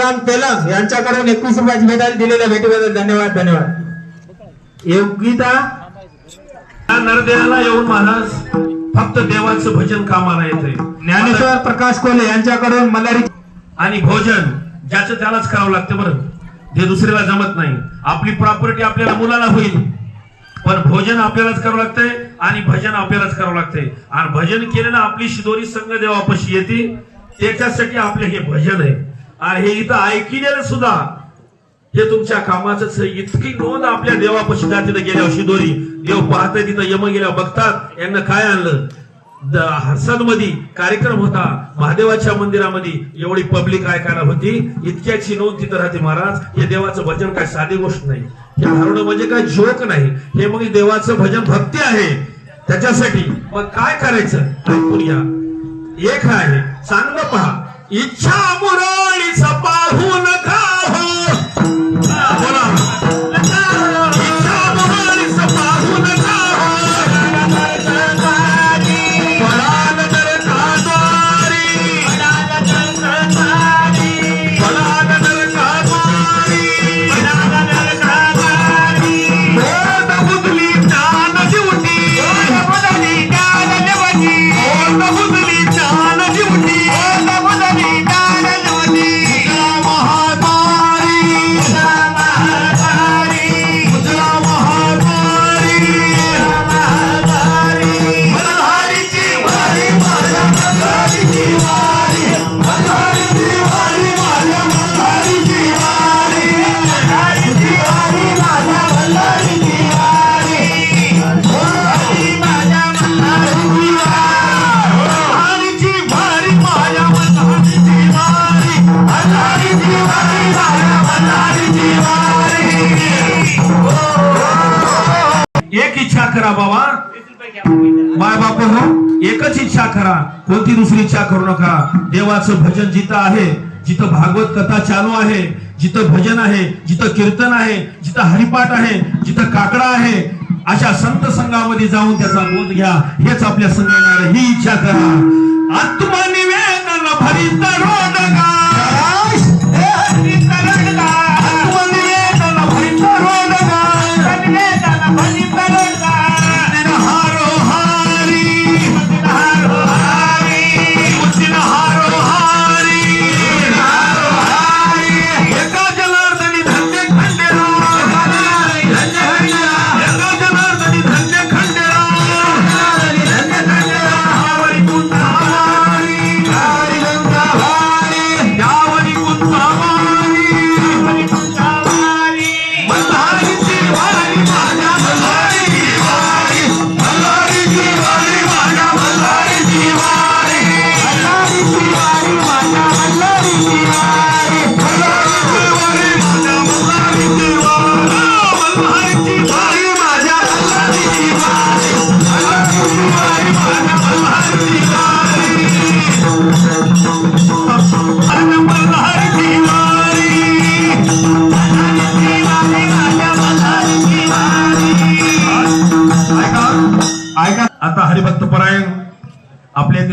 तुकाराम तेलंग यांच्याकडून 21 रुपयाची मेडल दिलेल्या भेटीबद्दल धन्यवाद. धन्यवाद. योगिता नरदेवाला येऊन महाराज फक्त देवाचं भजन कामाला येते. ज्ञानेश्वर प्रकाश कोले यांच्याकडून मल्हारी आणि भोजन ज्याचं त्यालाच करावं लागतं बरं, जे दुसऱ्याला जमत नाही. आपली प्रॉपर्टी आपल्याला मुलाला होईल, पण भोजन आपल्यालाच करावं लागतंय आणि भजन आपल्यालाच करावं लागतंय. आणि भजन केलेलं आपली शिदोरी संघ देवापाशी येते, त्याच्यासाठी आपले हे भजन आहे. आणि हे इथं ऐकलेलं सुद्धा हे तुमच्या कामाचं इतकी नोंद आपल्या देवापाशी जाते. तिथं गेल्यावर शिदोरी देव पाहतंय, तिथं यम गेल्यावर बघतात यांना काय आणलं. हर्सद मध्ये कार्यक्रम होता महादेवाच्या मंदिरामध्ये, एवढी पब्लिक ऐकायला होती, इतक्याची नोंद तिथं राहते. महाराज हे देवाचं भजन काय साधी गोष्ट नाही, हे हरवणं म्हणजे काय जोक नाही, हे मग देवाचं भजन भक्ती आहे. त्याच्यासाठी मग काय करायचं ऐकून या. एक आहे चांगलं पहा. इच्छा मुरळीच पाहू नका हो. बोला. इच्छा मुरळीच पाहू नका हो. पळाल तर काद्वारी, पळाल तर काद्वारी, बोध बुदली ज्ञान दिवटी, बोध बुदली ज्ञान दिवटी, एक इच्छा करा बाबा, माय बाप हो, एकच इच्छा करा, कोणती दुसरी इच्छा करू नका. देवाचं भजन जिथं आहे, जिथं भागवत कथा चालू आहे, जिथं भजन आहे, जिथं कीर्तन आहे, जिथं हरिपाठ आहे, जिथं काकडा आहे, अशा संत संघामध्ये जाऊन त्याचा बोध घ्या. हेच आपल्या संघ येणार. ही इच्छा करा. आत्मनिवेदन भरित रोडगा, आता हरिभक्त परायण आपल्या